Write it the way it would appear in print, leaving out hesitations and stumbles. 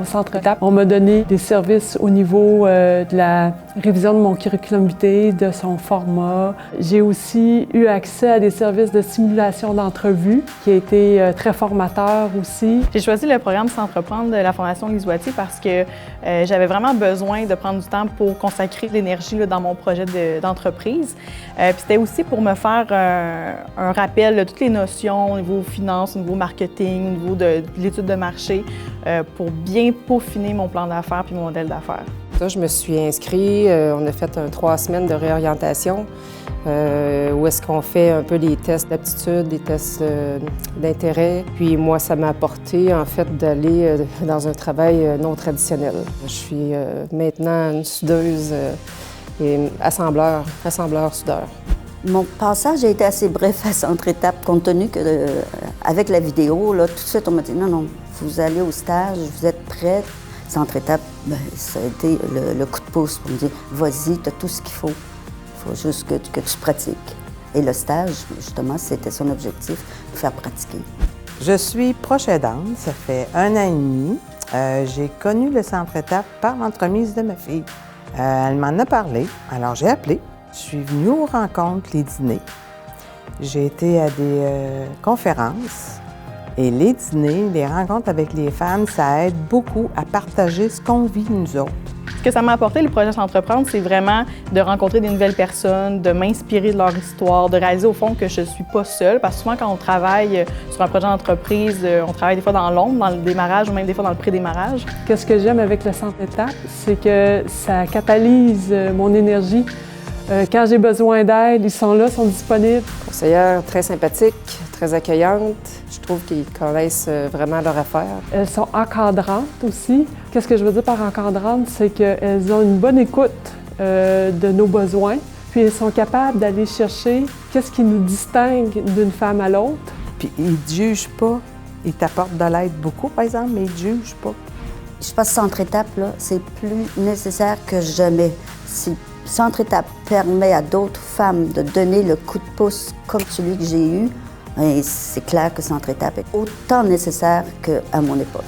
Centre Étape. On m'a donné des services au niveau de la révision de mon curriculum vitae, de son format. J'ai aussi eu accès à des services de simulation d'entrevue qui a été très formateur aussi. J'ai choisi le programme S'entreprendre de la Fondation Lise Wattier parce que j'avais vraiment besoin de prendre du temps pour consacrer de l'énergie dans mon projet d'entreprise. Puis c'était aussi pour me faire un rappel de toutes les notions au niveau finance, au niveau marketing, au niveau de l'étude de marché, pour bien peaufiner mon plan d'affaires puis mon modèle d'affaires. Je me suis inscrite, on a fait 3 semaines de réorientation où est-ce qu'on fait un peu des tests d'aptitude, des tests d'intérêt. Puis moi, ça m'a apporté en fait d'aller dans un travail non traditionnel. Je suis maintenant une soudeuse et assembleur-soudeur. Mon passage a été assez bref à Centre Étape, compte tenu que avec la vidéo, là, tout de suite, on m'a dit non, vous allez au stage, vous êtes prête. Centre Étape, ça a été le coup de pouce pour me dire vas-y, tu as tout ce qu'il faut. Il faut juste que tu pratiques. Et le stage, justement, c'était son objectif, de faire pratiquer. Je suis proche aidante, ça fait 1 an et demi. J'ai connu le Centre Étape par l'entremise de ma fille. Elle m'en a parlé, alors j'ai appelé. Je suis venue aux rencontres, les dîners. J'ai été à des conférences. Et les dîners, les rencontres avec les femmes, ça aide beaucoup à partager ce qu'on vit, nous autres. Ce que ça m'a apporté, le projet S'entreprendre, c'est vraiment de rencontrer des nouvelles personnes, de m'inspirer de leur histoire, de réaliser au fond que je ne suis pas seule. Parce que souvent, quand on travaille sur un projet d'entreprise, on travaille des fois dans l'ombre, dans le démarrage ou même des fois dans le pré-démarrage. Qu'est-ce que j'aime avec le Centre Étape, c'est que ça catalyse mon énergie. Quand j'ai besoin d'aide, ils sont là, sont disponibles. Conseillère très sympathique, très accueillante. Je trouve qu'ils connaissent vraiment leur affaire. Elles sont encadrantes aussi. Qu'est-ce que je veux dire par encadrantes? C'est qu'elles ont une bonne écoute de nos besoins, puis elles sont capables d'aller chercher qu'est-ce qui nous distingue d'une femme à l'autre. Puis ils ne jugent pas. Ils t'apportent de l'aide beaucoup, par exemple, mais ils ne jugent pas. Je pense que Centre Étape, là, c'est plus nécessaire que jamais. Si Centre Étape permet à d'autres femmes de donner le coup de pouce comme celui que j'ai eu, c'est clair que Centre Étape est autant nécessaire qu'à mon époque.